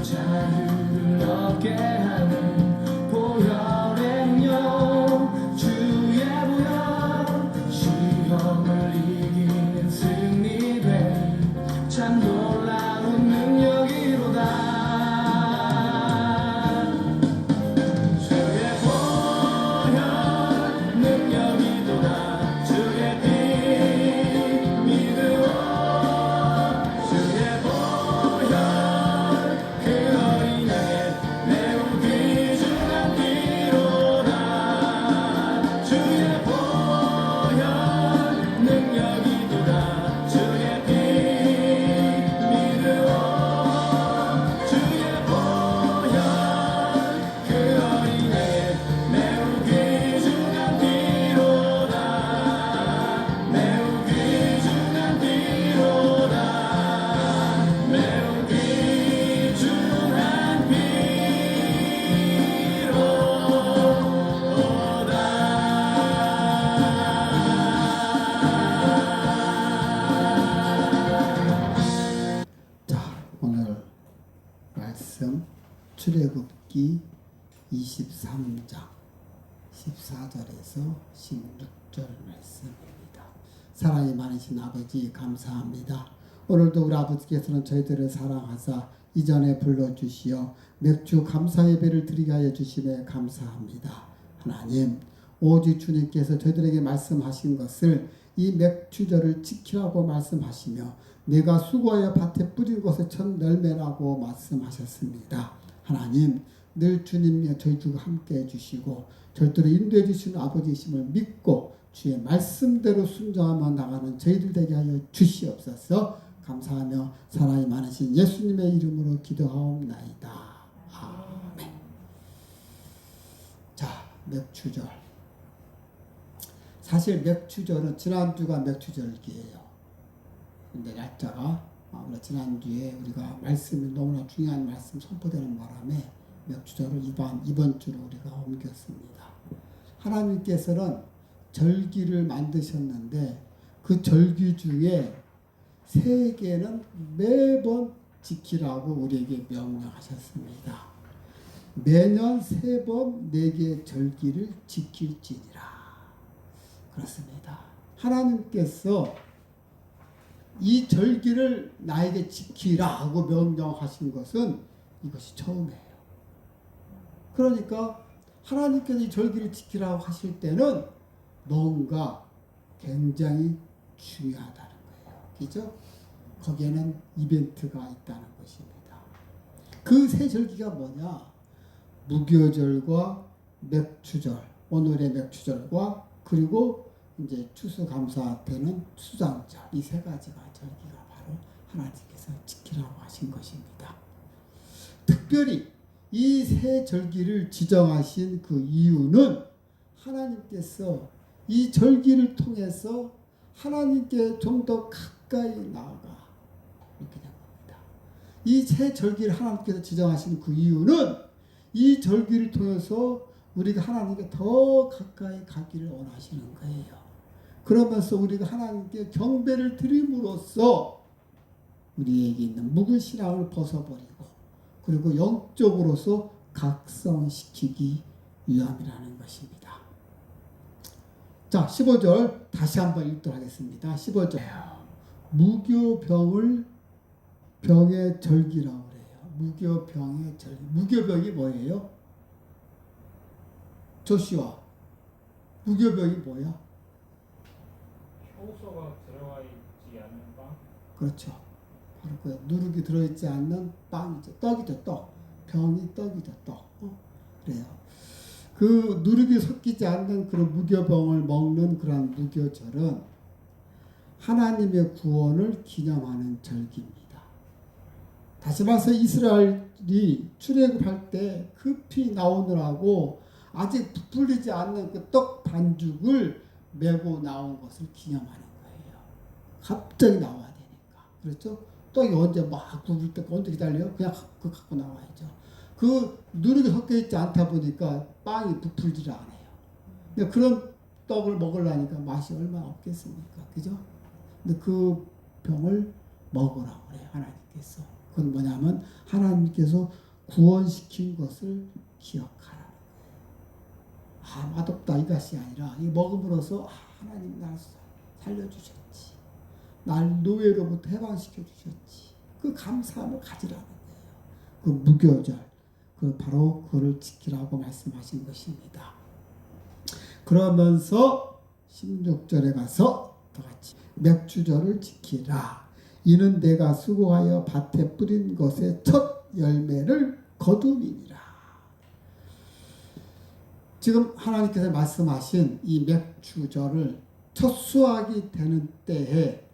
자유를 얻게 하는 보혈의 영 주의 보혈 시험을 이기는 승리된 참 놀라운 능력이로다. 주의 보혈 능력이로다. 주의 피 믿으오. 주의 보혈 그 어린 양의 매우 귀중한 피로다. 주의 보혈 능력이로다. 주의 피 믿으오. 주의 보혈 그 어린 양의 매우 귀중한 피로다. 매우 귀중한 피로다. 매우 귀중한 피로다. 자, 오늘 말씀 출애굽기 23장 14절에서 16절 말씀입니다. 사랑이 많으신 아버지 감사합니다. 오늘도 우리 아버지께서는 저희들을 사랑하사 이전에 불러주시어 맥주 감사 예배를 드리게 하여 주심에 감사합니다. 하나님, 오직 주님께서 저희들에게 말씀하신 것을 이 맥주절을 지키라고 말씀하시며 내가 수고하여 밭에 뿌린 것에 첫 열매라고 말씀하셨습니다. 하나님, 늘 주님과 저희 주가 함께 해주시고 절대로 인도해 주시는 아버지이심을 믿고 주의 말씀대로 순종하며 나가는 저희들 되게 하여 주시옵소서. 감사하며 사랑이 많으신 예수님의 이름으로 기도하옵나이다. 아멘. 자, 맥주절. 사실 맥주절은 지난주가 맥주절기예요. 근데 날짜가 지난주에 우리가 말씀이 너무나 중요한 말씀 선포되는 바람에 맥주절을 이번 주로 우리가 옮겼습니다. 하나님께서는 절기를 만드셨는데 그 절기 중에 3개는 매번 지키라고 우리에게 명령하셨습니다. 매년 3번 4개의 절기를 지킬지니라. 그렇습니다. 하나님께서 이 절기를 나에게 지키라고 명령하신 것은 이것이 처음이에요. 그러니까 하나님께서 이 절기를 지키라고 하실 때는 뭔가 굉장히 중요하다는 거예요. 그죠? 거기에는 이벤트가 있다는 것입니다. 그 3절기가 뭐냐? 무교절과 맥주절, 오늘의 맥주절과 그리고 이제 추수감사 때는 수장절, 이 3가지가 절기가 바로 하나님께서 지키라고 하신 것입니다. 특별히 이 3 절기를 지정하신 그 이유는 하나님께서 이 절기를 통해서 하나님께 좀 더 가까이 나아가 이렇게 된 겁니다. 이 3 절기를 하나님께서 지정하신 그 이유는 이 절기를 통해서 우리가 하나님께 더 가까이 가기를 원하시는 거예요. 그러면서 우리가 하나님께 경배를 드림으로써 우리에게 있는 묵은 신앙을 벗어버리고 그리고 영적으로서 각성시키기 위함이라는 것입니다. 자, 15절 다시 한번 읽도록 하겠습니다. 15절. 무교병을 병의 절기라고 그래요. 무교병의 절기. 무교병이 뭐예요? 조시와 무교병이 뭐야? 효소가 들어가 있지 않은 빵? 그렇죠. 바로 그 누룩이 들어있지 않는 빵이죠. 떡이죠, 떡. 병이 떡이죠, 떡. 그래요. 그 누룩이 섞이지 않는 그런 무교병을 먹는 그런 무교절은 하나님의 구원을 기념하는 절기입니다. 다시 말해서 이스라엘이 출애굽할 때 급히 나오느라고 아직 부풀리지 않는 그 떡 반죽을 메고 나온 것을 기념하는 거예요. 갑자기 나와야 되니까. 그렇죠? 떡이 언제 막 굽을 때 언제 기다려요? 그냥 그거 갖고 나와야죠. 그 누룩이 섞여 있지 않다 보니까 빵이 부풀지를 않아요. 근데 그런 떡을 먹으려니까 맛이 얼마나 없겠습니까? 그죠? 근데 그 병을 먹으라고 그래요. 하나님께서. 그건 뭐냐면 하나님께서 구원시킨 것을 기억하라는 거예요. 맛없다 이것이 아니라 이 먹음으로써 하나님 날 살려주셨지. 날 노예로부터 해방시켜 주셨지. 그 감사함을 가지라는 거예요. 그 무교절, 그 바로 그거를 지키라고 말씀하신 것입니다. 그러면서 16절에 가서 더 같이 맥주절을 지키라. 이는 내가 수고하여 밭에 뿌린 것의 첫 열매를 거둠이니라. 지금 하나님께서 말씀하신 이 맥주절을 첫 수확이 되는 때에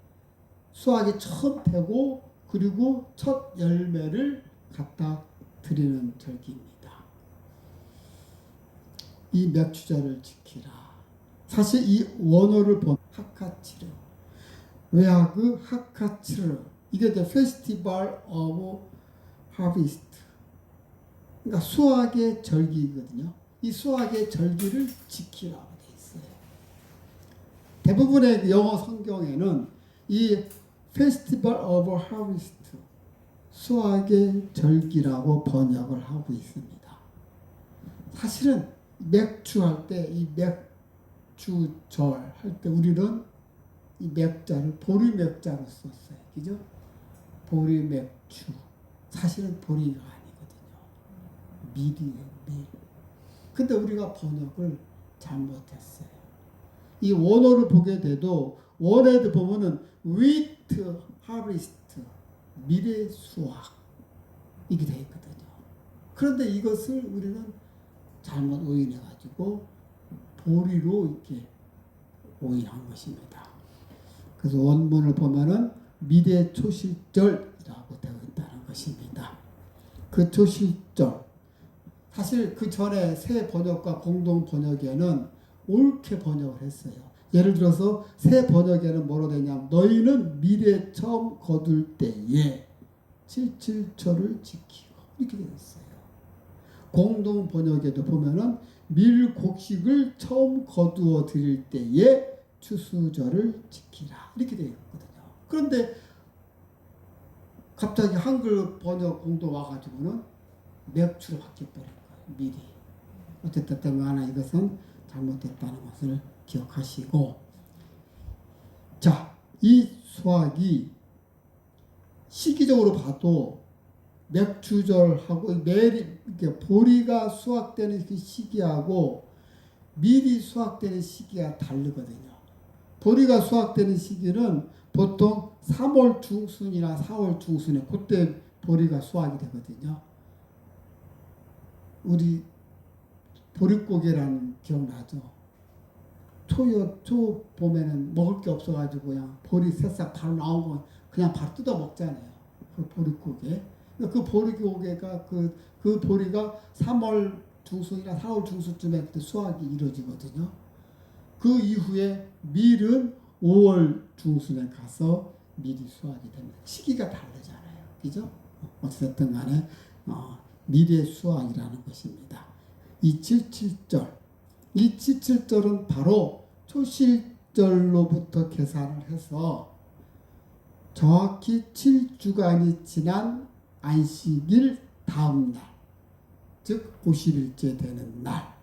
수확이 처음 되고 그리고 첫 열매를 갖다 드리는 절기입니다. 이 맥주절을 지키라. 사실 이 원어를 보면 하카치르, 외화그 하카치르, 이게 이제 페스티벌 오브 하비스트, 그러니까 수확의 절기거든요. 이 수확의 절기를 지키라고 돼 있어요. 대부분의 영어 성경에는 이 페스티벌 오브 하비스트, 수확의 절기라고 번역을 하고 있습니다. 사실은 맥주할 때, 이 맥주절 할 때 우리는 이 맥자를 보리맥자로 썼어요. 그죠? 보리맥주. 사실은 보리가 아니거든요. 밀이에요, 밀. 근데 우리가 번역을 잘못했어요. 이 원어를 보게 돼도 원어에도 보면은 wheat harvest, 밀의 수확 이게 되어 있거든요. 그런데 이것을 우리는 잘못 오인해가지고 보리로 이렇게 오인한 것입니다. 그래서 원문을 보면은 미래 초실절이라고 되어 있다는 것입니다. 그 초실절, 사실 그 전에 새 번역과 공동 번역에는 옳게 번역을 했어요. 예를 들어서 새 번역에는 뭐로 되냐면 너희는 미래 처음 거둘 때에 칠칠절을 지키고 이렇게 되어 있어요. 공동 번역에도 보면은 밀곡식을 처음 거두어 드릴 때에 추수절을 지키라 이렇게 되어 있거든요. 그런데 갑자기 한글 번역 공동 와가지고는 맥주로 바뀌어버린 거예요. 미리. 어쨌든 간에 이것은 잘못됐다는 것을 기억하시고, 자, 이 수확이 시기적으로 봐도 맥주절하고 매일 이렇게 보리가 수확되는 그 시기하고 밀이 수확되는 시기가 다르거든요. 보리가 수확되는 시기는 보통 3월 중순이나 4월 중순에 그때 보리가 수확이 되거든요. 우리 보릿고개라는 기억나죠? 초 봄에는 먹을 게 없어가지고 그냥 보리 새싹 바로 나온 거 그냥 바로 뜯어 먹잖아요. 그 보릿고개. 그 보릿고개가 그 보리가 3월 중순이나 4월 중순쯤에 그때 수확이 이루어지거든요. 그 이후에 밀은 5월 중순에 가서 밀이 수확이 됩니다. 시기가 다르잖아요. 그죠? 어쨌든 간에 밀의 수확이라는 것입니다. 이 77절, 이 77절은 바로 초실절로부터 계산을 해서 정확히 7주간이 지난 안식일 다음 날, 즉 50일째 되는 날,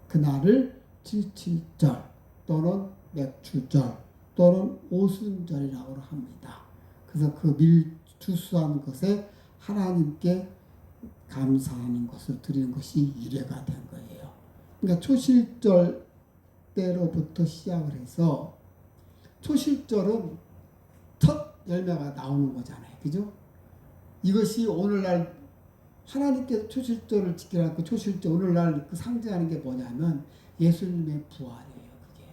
그날을 77절 또는 맥주절 또는 오순절이라고 합니다. 그래서 그 밀추수한 것에 하나님께 감사하는 것을 드리는 것이 이래가 된 거예요. 그러니까 초실절 때로부터 시작을 해서 초실절은 첫 열매가 나오는 거잖아요. 그죠? 이것이 오늘날 하나님께서 초실절을 지키라는 그 초실절, 오늘날 그 상징하는 게 뭐냐면 예수님의 부활이에요. 그게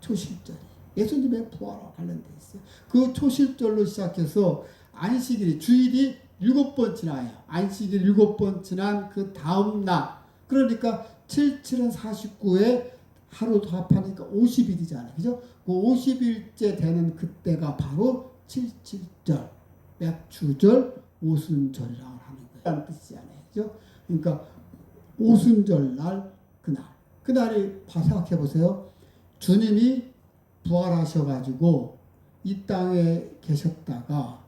초실절이 예수님의 부활과 관련돼 있어요. 그 초실절로 시작해서 안식일이 주일이 7번 지나요. 안식일 7번 지난 그 다음 날, 그러니까 77은 49에 하루 더 합하니까 50일이잖아요. 그죠? 그 50일째 되는 그때가 바로 77절, 맥주절, 오순절이라고 하는 거예요. 라는 뜻이잖아요. 그죠? 그러니까 오순절 날, 그날이 생각해 보세요. 주님이 부활하셔가지고 이 땅에 계셨다가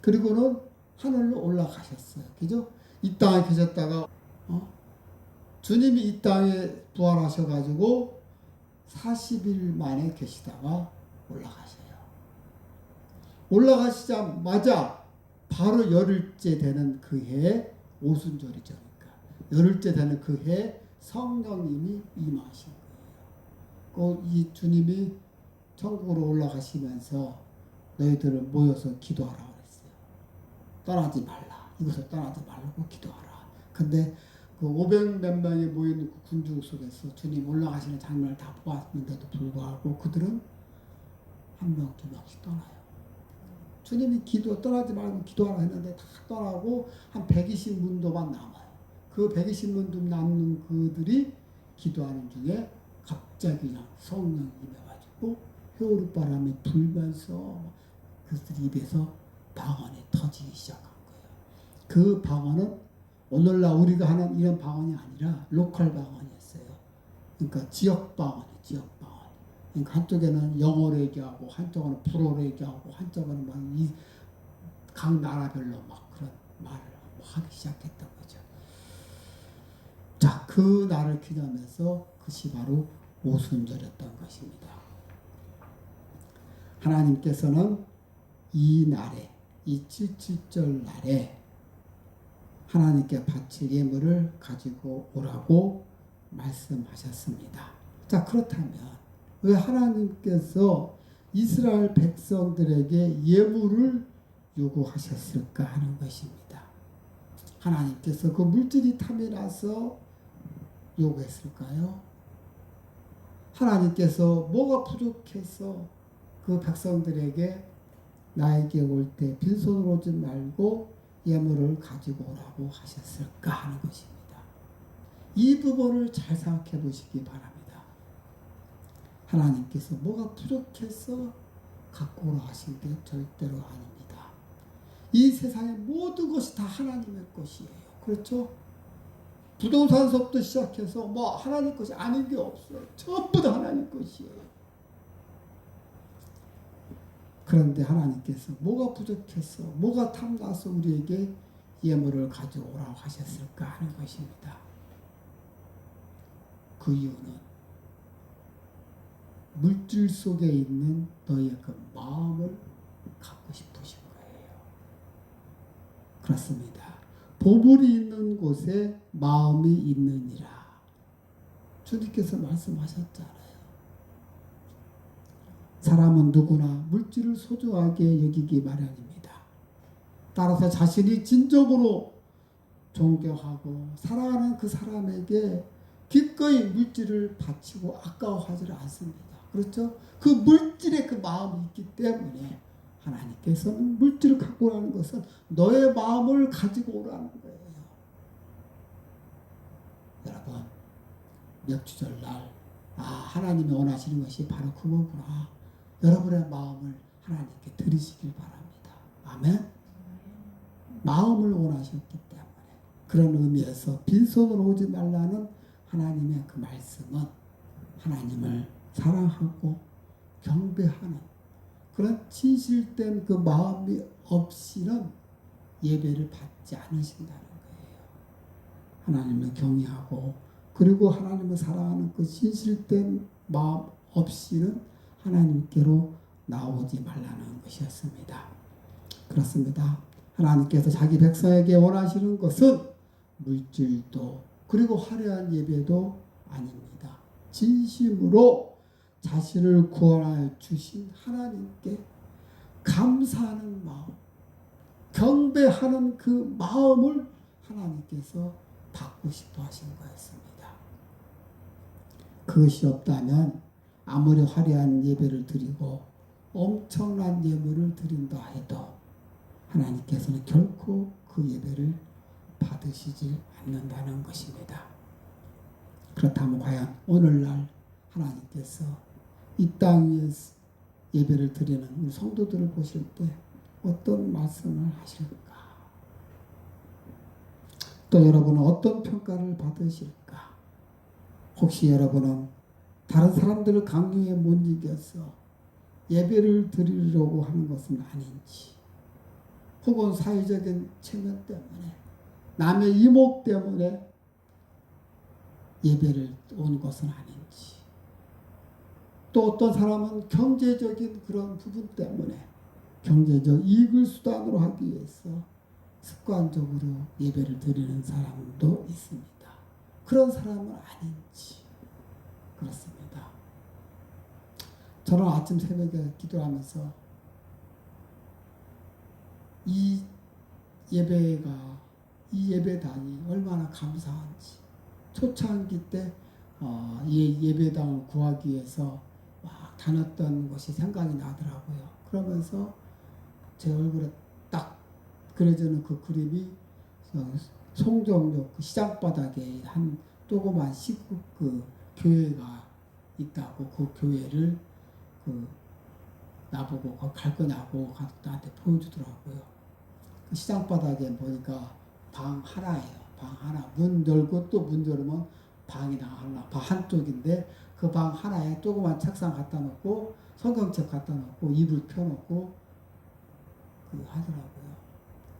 그리고는 하늘로 올라가셨어요. 그죠? 이 땅에 계셨다가 주님이 이 땅에 부활하셔가지고 40일 만에 계시다가 올라가셔요. 올라가시자마자 바로 열흘째 되는 그 해에 오순절이죠. 그러니까 열흘째 되는 그 해에 성령님이 임하신 거예요. 이 주님이 천국으로 올라가시면서 너희들을 모여서 기도하라 그랬어요. 떠나지 말라. 이곳을 떠나지 말고 기도하라. 근데 그 500몇 명이 모이는 그 군중 속에서 주님 올라가시는 장면을 다 보았는데도 불구하고 그들은 한 명, 두 명씩 떠나요. 주님이 떠나지 말고 기도하라 했는데 다 떠나고 한 120문도만 남아요. 그 120문도 남는 그들이 기도하는 중에 갑자기 성령이 임해가지고 회오르바람이 불면서 그들 입에서 방언이 터지기 시작한 거예요. 그 방언은 오늘날 우리가 하는 이런 방언이 아니라 로컬 방언이었어요. 그러니까 지역 방언이에요. 지역 방언. 그러니까 한쪽에는 영어로 얘기하고 한쪽은 불어로 얘기하고 한쪽은 막 각 나라별로 막 그런 말을 하기 시작했던 거죠. 자, 그 날을 기념해서 그것이 바로 오순절이었던 것입니다. 하나님께서는 이 날에, 이 77절 날에 하나님께 바칠 예물을 가지고 오라고 말씀하셨습니다. 자, 그렇다면 왜 하나님께서 이스라엘 백성들에게 예물을 요구하셨을까 하는 것입니다. 하나님께서 그 물질이 탐이 나서 요구했을까요? 하나님께서 뭐가 부족해서 그 백성들에게 나에게 올 때 빈손으로 오지 말고 예물을 가지고 오라고 하셨을까 하는 것입니다. 이 부분을 잘 생각해 보시기 바랍니다. 하나님께서 뭐가 부족해서 갖고 오라 하신 게 절대로 아닙니다. 이 세상의 모든 것이 다 하나님의 것이에요. 그렇죠? 부동산서부터 시작해서 뭐 하나님 것이 아닌 게 없어요. 전부 다 하나님 것이에요. 그런데 하나님께서 뭐가 부족해서 뭐가 탐나서 우리에게 예물을 가져오라고 하셨을까 하는 것입니다. 그 이유는 물질 속에 있는 너의 그 마음을 갖고 싶으신 거예요. 그렇습니다. 보물이 있는 곳에 마음이 있느니라. 주님께서 말씀하셨잖아요. 사람은 누구나 물질을 소중하게 여기기 마련입니다. 따라서 자신이 진정으로 존경하고 사랑하는 그 사람에게 기꺼이 물질을 바치고 아까워하지 않습니다. 그렇죠? 그 물질에 그 마음이 있기 때문에 하나님께서는 물질을 갖고 오라는 것은 너의 마음을 가지고 오라는 거예요. 여러분, 명주절 날 하나님이 원하시는 것이 바로 그거구나. 여러분의 마음을 하나님께 드리시길 바랍니다. 아멘. 마음을 원하셨기 때문에 그런 의미에서 빈손으로 오지 말라는 하나님의 그 말씀은 하나님을 사랑하고 경배하는 그런 진실된 그 마음이 없이는 예배를 받지 않으신다는 거예요. 하나님을 경외하고 그리고 하나님을 사랑하는 그 진실된 마음 없이는 하나님께로 나오지 말라는 것이었습니다. 그렇습니다. 하나님께서 자기 백성에게 원하시는 것은 물질도 그리고 화려한 예배도 아닙니다. 진심으로 자신을 구원하여 주신 하나님께 감사하는 마음, 경배하는 그 마음을 하나님께서 받고 싶어 하신 거였습니다. 그것이 없다면 아무리 화려한 예배를 드리고 엄청난 예물을 드린다 해도 하나님께서는 결코 그 예배를 받으시지 않는다는 것입니다. 그렇다면 과연 오늘날 하나님께서 이 땅 위에 예배를 드리는 우리 성도들을 보실 때 어떤 말씀을 하실까? 또 여러분은 어떤 평가를 받으실까? 혹시 여러분은 다른 사람들을 강요에 못 이겨서 예배를 드리려고 하는 것은 아닌지, 혹은 사회적인 체면 때문에 남의 이목 때문에 예배를 온 것은 아닌지, 또 어떤 사람은 경제적인 그런 부분 때문에 경제적 이익을 수단으로 하기 위해서 습관적으로 예배를 드리는 사람도 있습니다. 그런 사람은 아닌지. 그렇습니다. 저는 아침 새벽에 기도하면서 이 예배당이 얼마나 감사한지, 초창기 때 이 예배당을 구하기 위해서 막 다녔던 것이 생각이 나더라고요. 그러면서 제 얼굴에 딱 그려지는 그 그림이 송정역 그 시장바닥에 한 조그만 시국 그 교회가 있다고, 그 교회를 나보고 거기 갈 거냐고 나한테 보여주더라고요. 그 시장바닥에 보니까 방 하나예요. 방 하나. 문 열고 또 문 열면 방이 하나, 방 한쪽인데 그 방 하나에 조그만 책상 갖다 놓고 성경책 갖다 놓고 이불 펴놓고 하더라고요.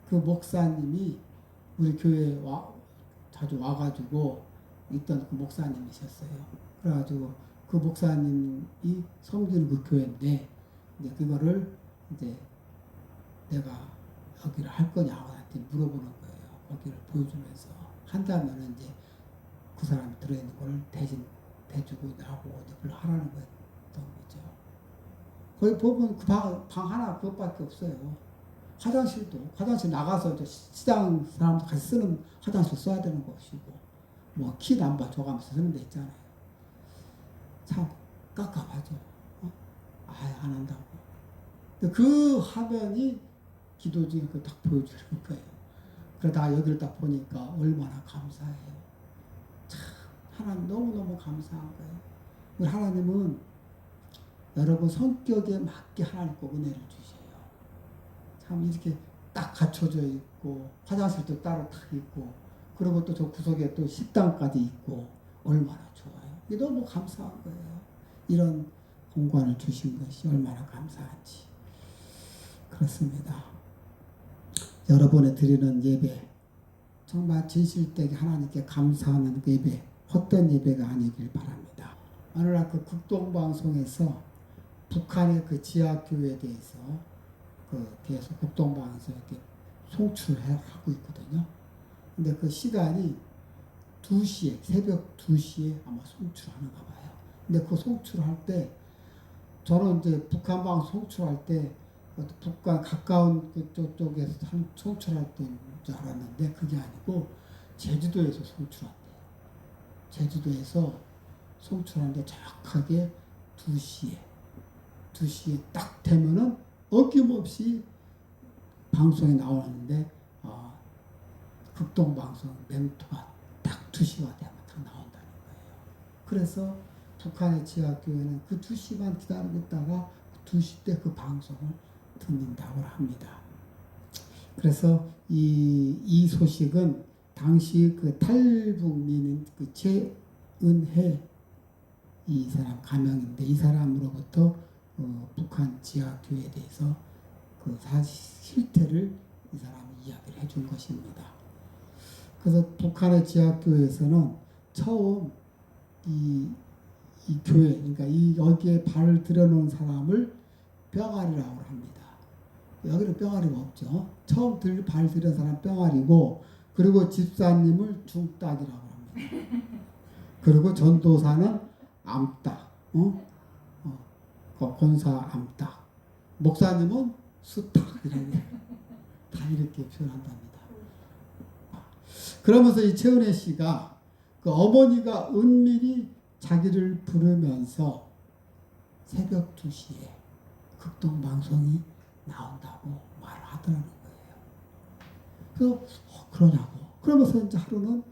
그 목사님이 우리 교회에 자주 와가지고 있던 그 목사님이셨어요. 그래가지고 그 목사님이 섬기는 그 교회인데, 이제 그거를 이제 내가 여기를 할 거냐고 나한테 물어보는 거예요. 거기를 보여주면서 한다면은 이제 그 사람이 들어있는 걸 대신 대주고 나하고 그걸 하라는 거였던 거죠. 거기 보면 그 방 하나 그것밖에 없어요. 화장실 나가서 시장 사람들 같이 쓰는 화장실 써야 되는 것이고, 뭐 키 남바 줘가면서 쓰는 데 있잖아요. 참 깝깝하죠. 안 한다고. 근데 그 화면이 기도 중에 딱 보여주는 거예요. 그러다 여기를 딱 보니까 얼마나 감사해요. 참 하나님 너무너무 감사한 거예요. 우리 하나님은 여러분 성격에 맞게 하나님 꼭 은혜를 주셔요. 참 이렇게 딱 갖춰져 있고, 화장실도 따로 딱 있고, 그리고 또 저 구석에 또 식당까지 있고, 얼마나 좋아요. 이게 너무 감사한 거예요. 이런 공간을 주신 것이 얼마나 감사한지. 그렇습니다. 여러분의 드리는 예배, 정말 진실되게 하나님께 감사하는 예배, 헛된 예배가 아니길 바랍니다. 어느 날 그 국동방송에서 북한의 그 지하교회에 대해서 국동방송에서 이렇게 송출을 하고 있거든요. 근데 그 시간이 2시에, 새벽 2시에 아마 송출하는가 봐요. 근데 그 송출할 때, 저는 이제 북한 방송 송출할 때, 북한 가까운 그쪽에서 송출할 때인 줄 알았는데, 그게 아니고, 제주도에서 송출한대요. 제주도에서 송출하는데 정확하게 2시에 딱 되면은 어김없이 방송에 나오는데, 극동방송 멘토가 딱 2시가 되면 딱 나온다는 거예요. 그래서 북한의 지하교회는 그 2시만 기다리고 있다가 2시 때 그 방송을 듣는다고 합니다. 그래서 이 소식은 당시 그 탈북민인 그 최은혜 이 사람 가명인데, 이 사람으로부터 북한 지하교회에 대해서 그 실태를 이 사람이 이야기를 해준 것입니다. 그래서 북한의 지하교회에서는 처음 이 교회, 그러니까 여기에 발을 들여놓은 사람을 뿅아리라고 합니다. 여기는 뿅아리가 없죠. 처음 발 들여놓은 사람 뿅아리고, 그리고 집사님을 중딱이라고 합니다. 그리고 전도사는 암딱, 권사 암딱, 목사님은 수탁, 다 이렇게 표현한답니다. 그러면서 이 최은혜 씨가 그 어머니가 은밀히 자기를 부르면서 새벽 2시에 극동방송이 나온다고 말을 하더라는 거예요. 그래서 그러냐고. 그러면서 이제 하루는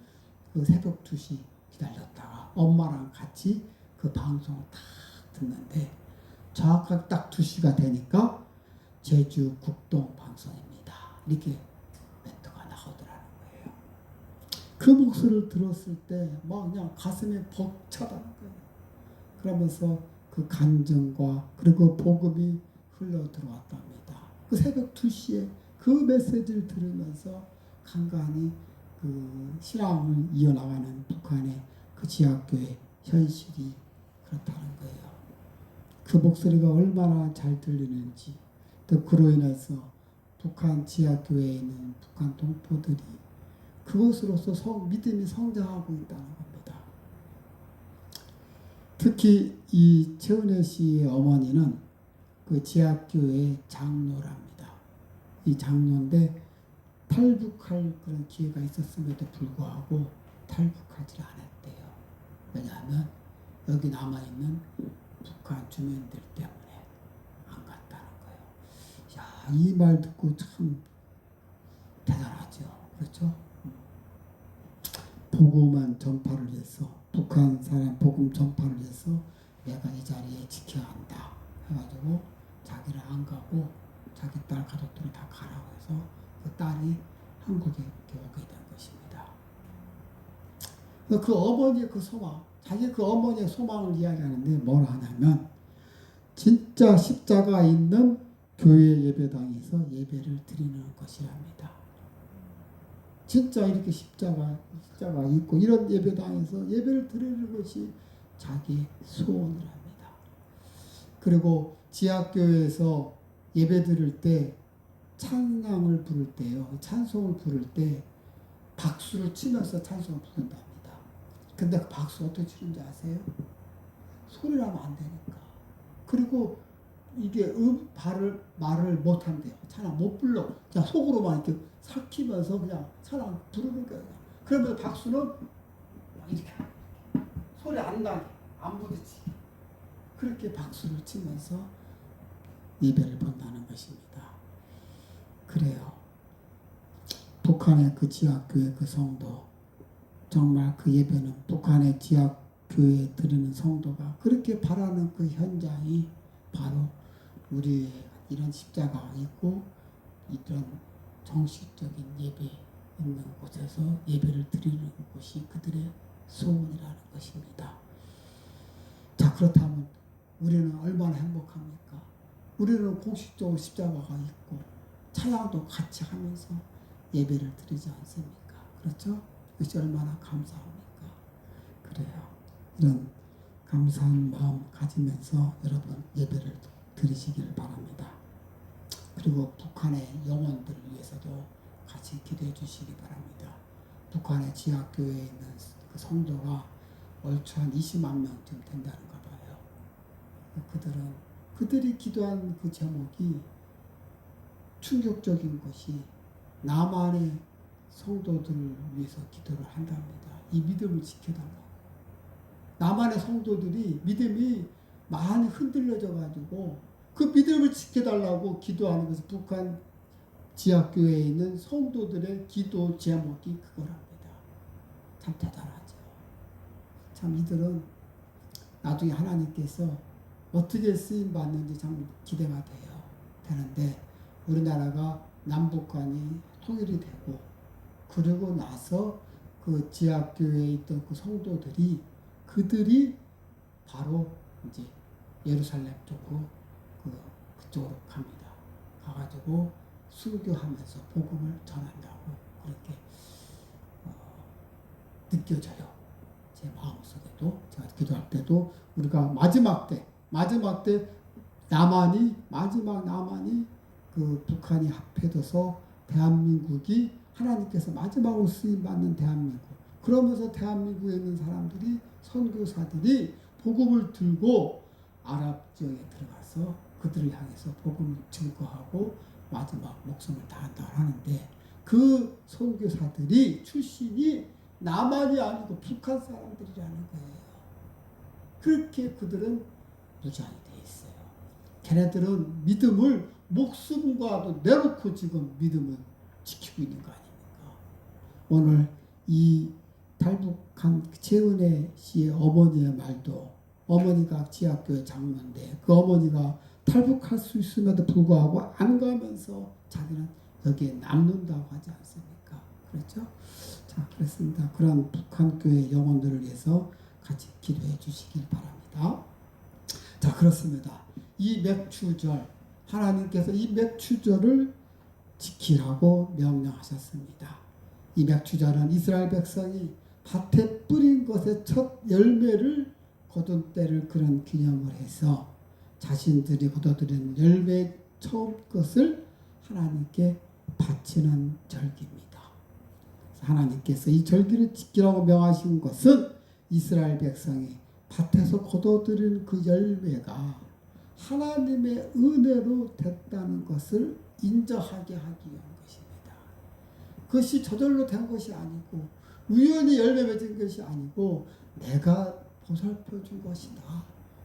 그 새벽 2시 기다렸다가 엄마랑 같이 그 방송을 딱 듣는데, 정확하게 딱 2시가 되니까 제주 국동방송입니다. 이렇게 멘트가 나오더라는 거예요. 그 목소리를 들었을 때 막 그냥 가슴에 벅차다는 거예요. 그러면서 그 간증과 그리고 복음이 흘러 들어왔답니다. 그 새벽 2시에 그 메시지를 들으면서 간간히 그 신앙을 이어나가는 북한의 그 지하교회 현실이 그렇다는 거예요. 그 목소리가 얼마나 잘 들리는지, 또 그로 인해서 북한 지하교회에 있는 북한 동포들이 그것으로서 믿음이 성장하고 있다는 겁니다. 특히 이 최은혜 씨의 어머니는 그 지하교회 장로랍니다. 이 장로인데 탈북할 그런 기회가 있었음에도 불구하고 탈북하지 않았대요. 왜냐하면 여기 남아있는 북한 주민들 때문에 안 갔다는 거예요. 야, 이 말 듣고 참 대단하죠. 그렇죠? 복음만 전파를 해서, 북한 사람 복음 전파를 해서 내가 이 자리에 지켜야 한다 해가지고 자기를 안 가고 자기 딸 가족들을 다 가라고 해서 그 딸이 한국에 오게 된 것입니다. 그 어머니의 그 소망, 자기 그 어머니의 소망을 이야기하는데 뭘 하냐면 진짜 십자가 있는 교회 예배당에서 예배를 드리는 것이랍니다. 진짜 이렇게 십자가 있고 이런 예배당에서 예배를 드리는 것이 자기의 소원이랍니다. 그리고 지하교회에서 예배 드릴 때 찬양을 부를 때요, 찬송을 부를 때 박수를 치면서 찬송을 부른답니다. 근데 그 박수 어떻게 치는지 아세요? 소리 나면 안 되니까. 그리고 이게 말을 못 한대요. 찬양 못 불러. 그냥 속으로만 이렇게 삭히면서 그냥 찬양 부르는 거예요. 그러면서 박수는 이렇게 소리 안 나게, 안 부딪히게 그렇게 박수를 치면서 예배를 본다는 것입니다. 그래요. 북한의 그 지하교회 그 성도, 정말 그 예배는 북한의 지하교회에 드리는 성도가 그렇게 바라는 그 현장이 바로 우리의 이런 십자가가 있고 이런 정식적인 예배 있는 곳에서 예배를 드리는 곳이 그들의 소원이라는 것입니다. 자, 그렇다면 우리는 얼마나 행복합니까? 우리는 공식적으로 십자가가 있고 찬양도 같이 하면서 예배를 드리지 않습니까? 그렇죠? 그것이 얼마나 감사합니까? 그래요. 이런 감사한 마음 가지면서 여러분 예배를 드리시길 바랍니다. 그리고 북한의 영혼들을 위해서도 같이 기도해 주시기 바랍니다. 북한의 지하교회에 있는 그 성도가 얼추 한 20만 명쯤 된다는가 봐요. 그들이 기도한 그 제목이 충격적인 것이 남한의 성도들을 위해서 기도를 한답니다. 이 믿음을 지켜달라고. 남한의 성도들이 믿음이 많이 흔들려져 가지고 그 믿음을 지켜달라고 기도하는 것은 북한 지하교회에 있는 성도들의 기도 제목이 그거랍니다. 참 대단하죠. 참 이들은 나중에 하나님께서 어떻게 쓰임 받는지 참 기대가 되는데 우리나라가 남북한이 통일이 되고 그러고 나서 그 지하교회에 있던 그 성도들이 그들이 바로 이제 예루살렘 쪽으로 그쪽으로 갑니다. 가가지고 순교하면서 복음을 전한다고 그렇게 느껴져요. 제 마음속에도 제가 기도할 때도 우리가 마지막 때 마지막 남한이 그 북한이 합해져서 대한민국이 하나님께서 마지막으로 쓰임받는 대한민국, 그러면서 대한민국에 있는 사람들이 선교사들이 복음을 들고 아랍 지역에 들어가서 그들을 향해서 복음을 증거하고 마지막 목숨을 다한다 하는데 그 선교사들이 출신이 남한이 아니고 북한 사람들이라는 거예요. 그렇게 그들은 무장이 돼 있어요. 걔네들은 믿음을 목숨과도 내놓고 지금 믿음을 지키고 있는 거 아닙니까? 오늘 이 탈북한 최은혜 씨의 어머니의 말도, 어머니가 지하교회 장로인데 그 어머니가 탈북할 수 있음에도 불구하고 안 가면서 자기는 여기에 남는다고 하지 않습니까? 그렇죠? 자, 그렇습니다. 그런 북한 교회 영혼들을 위해서 같이 기도해 주시길 바랍니다. 자, 그렇습니다. 이 맥추절, 하나님께서 이 맥추절을 지키라고 명령하셨습니다. 이 맥주절은 이스라엘 백성이 밭에 뿌린 것의 첫 열매를 거둔 때를 그런 기념을 해서 자신들이 거둬들인 열매 처음 것을 하나님께 바치는 절기입니다. 하나님께서 이 절기를 지키라고 명하신 것은 이스라엘 백성이 밭에서 거둬들인 그 열매가 하나님의 은혜로 됐다는 것을 인정하게 하기 위한 것입니다. 그것이 저절로 된 것이 아니고 우연히 열매 맺은 것이 아니고 내가 보살펴 준 것이다.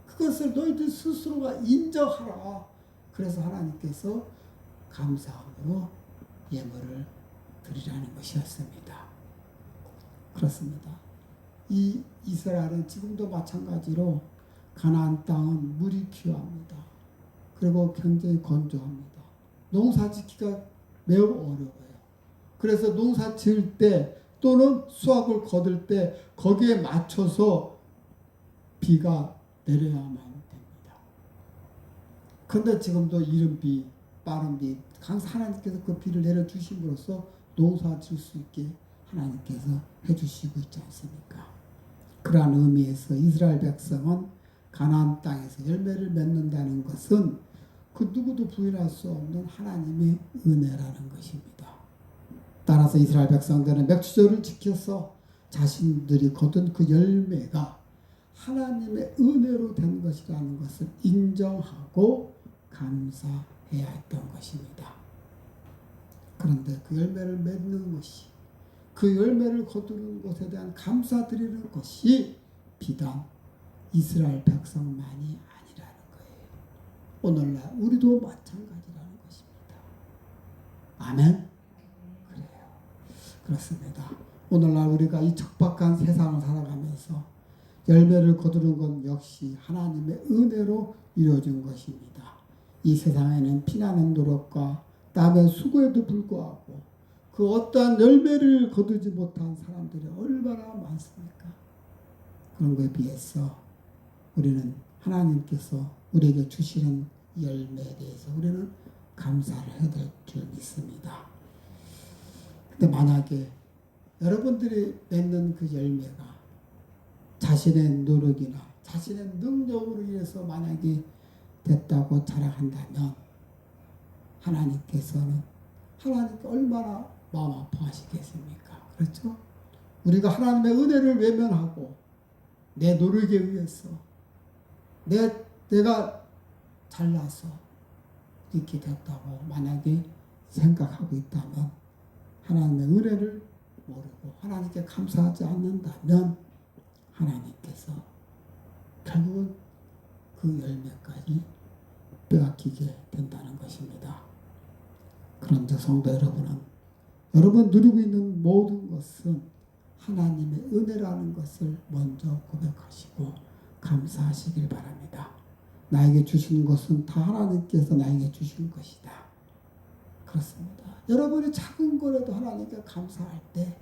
그것을 너희들 스스로가 인정하라. 그래서 하나님께서 감사함으로 예물을 드리라는 것이었습니다. 그렇습니다. 이 이스라엘은 지금도 마찬가지로 가나안 땅은 물이 귀합니다. 그리고 굉장히 건조합니다. 농사 짓기가 매우 어려워요. 그래서 농사 지을 때 또는 수확을 거둘 때 거기에 맞춰서 비가 내려야만 됩니다. 그런데 지금도 이른 비, 빠른 비, 하나님께서 그 비를 내려주심으로써 농사 지을 수 있게 하나님께서 해주시고 있지 않습니까? 그러한 의미에서 이스라엘 백성은 가나안 땅에서 열매를 맺는다는 것은 그 누구도 부인할 수 없는 하나님의 은혜라는 것입니다. 따라서 이스라엘 백성들은 맥주절을 지켜서 자신들이 거둔 그 열매가 하나님의 은혜로 된 것이라는 것을 인정하고 감사해야 했던 것입니다. 그런데 그 열매를 맺는 것이, 그 열매를 거두는 것에 대한 감사드리는 것이 비단 이스라엘 백성만이 아니라는 거예요. 오늘날 우리도 마찬가지라는 것입니다. 아멘? 그래요. 그렇습니다. 오늘날 우리가 이 척박한 세상을 살아가면서 열매를 거두는 건 역시 하나님의 은혜로 이루어진 것입니다. 이 세상에는 피나는 노력과 땀의 수고에도 불구하고 그 어떠한 열매를 거두지 못한 사람들이 얼마나 많습니까? 그런 것에 비해서 우리는 하나님께서 우리에게 주시는 열매에 대해서 우리는 감사를 해야 될 줄 믿습니다. 근데 만약에 여러분들이 맺는 그 열매가 자신의 노력이나 자신의 능력으로 인해서 만약에 됐다고 자랑한다면 하나님께서는 하나님께 얼마나 마음 아파하시겠습니까? 그렇죠? 우리가 하나님의 은혜를 외면하고 내 노력에 의해서 내가 잘나서 이렇게 됐다고 만약에 생각하고 있다면 하나님의 은혜를 모르고 하나님께 감사하지 않는다면 하나님께서 결국은 그 열매까지 빼앗기게 된다는 것입니다. 그런데 성도 여러분은 여러분 누리고 있는 모든 것은 하나님의 은혜라는 것을 먼저 고백하시고 감사하시길 바랍니다. 나에게 주신 것은 다 하나님께서 나에게 주신 것이다. 그렇습니다. 여러분이 작은 거라도 하나님께 감사할 때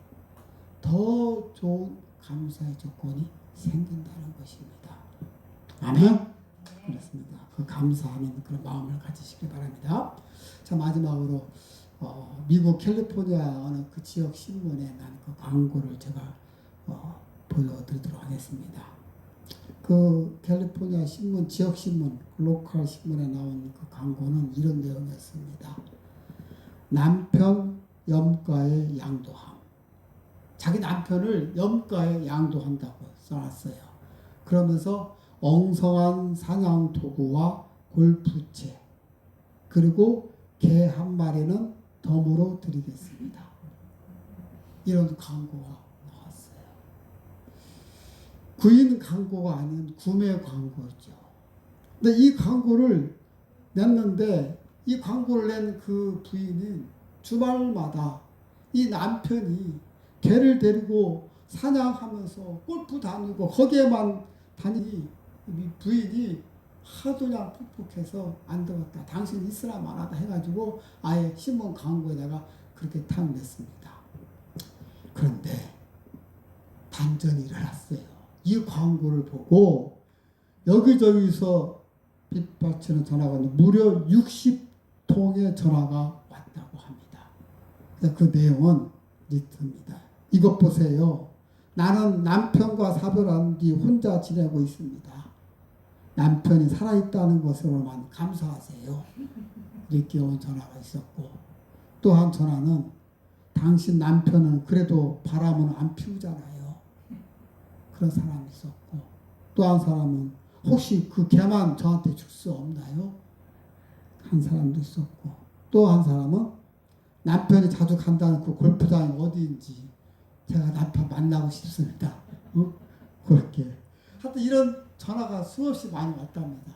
더 좋은 감사의 조건이 생긴다는 것입니다. 아멘. 그렇습니다. 그 감사하는 그런 마음을 가지시길 바랍니다. 자, 마지막으로 미국 캘리포니아 어느 그 지역 신문에 난 그 광고를 제가 보여드리도록 하겠습니다. 그 캘리포니아 신문, 지역 신문, 로컬 신문에 나온 그 광고는 이런 내용이었습니다. 남편 염가에 양도함. 자기 남편을 염가에 양도한다고 써놨어요. 그러면서 엉성한 사냥 도구와 골프채 그리고 개 한 마리는 덤으로 드리겠습니다. 이런 광고가 나왔어요. 구인 광고가 아닌 구매 광고죠. 근데 이 광고를 냈는데 이 광고를 낸 그 부인은 주말마다 이 남편이 개를 데리고 사냥하면서 골프 다니고 거기에만 다니니 부인이 하도 그냥 푹푹해서 안 되었다. 당신 있으나 마나다 해가지고 아예 신문 광고에다가 그렇게 탕냈습니다. 그런데 반전이 일어났어요. 이 광고를 보고 여기저기서 빗받치는 전화가 무려 60통의 전화가 왔다고 합니다. 그 내용은 이렇습니다. 이것 보세요. 나는 남편과 사별한 뒤 혼자 지내고 있습니다. 남편이 살아있다는 것으로만 감사하세요. 이렇게 온 전화가 있었고, 또 한 전화는 당신 남편은 그래도 바람은 안 피우잖아요. 그런 사람이 있었고, 또 한 사람은 혹시 그 개만 저한테 줄 수 없나요? 한 사람도 있었고, 또 한 사람은 남편이 자주 간다는 그 골프장이 어디인지 제가 남편 만나고 싶습니다. 그렇게. 하여튼 이런 전화가 수없이 많이 왔답니다.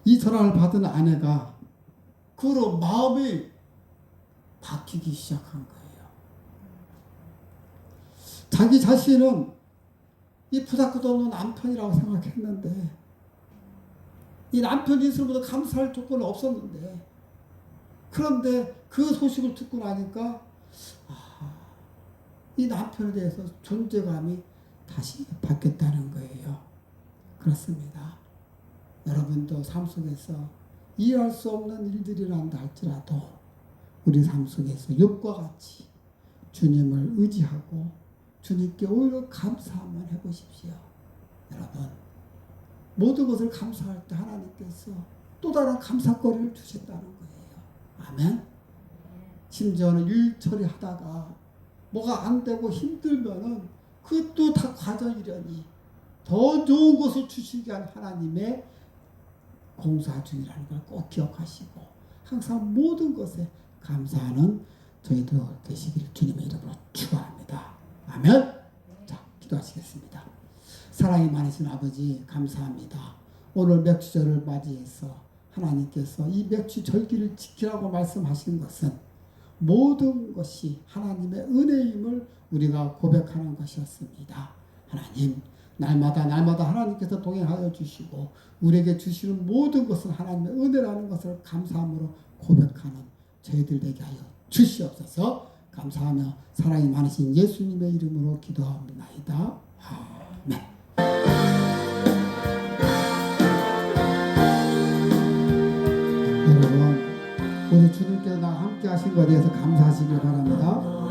이 전화를 받은 아내가 그로 마음이 바뀌기 시작한 거예요. 자기 자신은 이 부닥도 없는 남편이라고 생각했는데, 이 남편이 있으면 감사할 조건은 없었는데, 그런데 그 소식을 듣고 나니까 이 남편에 대해서 존재감이 다시 바뀌었다는 거예요. 그렇습니다. 여러분도 삶 속에서 이해할 수 없는 일들이란다 할지라도 우리 삶 속에서 욥과 같이 주님을 의지하고 주님께 오히려 감사 한번 해보십시오. 여러분, 모든 것을 감사할 때 하나님께서 또 다른 감사거리를 주신다는 거예요. 아멘. 심지어는 일 처리하다가 뭐가 안 되고 힘들면은 그것도 다 과정이려니 더 좋은 것을 주시기 위한 하나님의 공사 중이라는 걸 꼭 기억하시고 항상 모든 것에 감사하는 저희도 되시기를 주님의 이름으로 축원합니다. 아멘. 자, 기도하시겠습니다. 사랑이 많으신 아버지 감사합니다. 오늘 맥주절을 맞이해서 하나님께서 이 맥주 절기를 지키라고 말씀하신 것은 모든 것이 하나님의 은혜임을 우리가 고백하는 것이었습니다. 하나님, 날마다 하나님께서 동행하여 주시고 우리에게 주시는 모든 것은 하나님의 은혜라는 것을 감사함으로 고백하는 저희들 되게 하여 주시옵소서. 감사하며 사랑이 많으신 예수님의 이름으로 기도합니다. 아멘. 여러분, 우리 주님께서 나와 함께 하신 것에 대해서 감사하시길 바랍니다.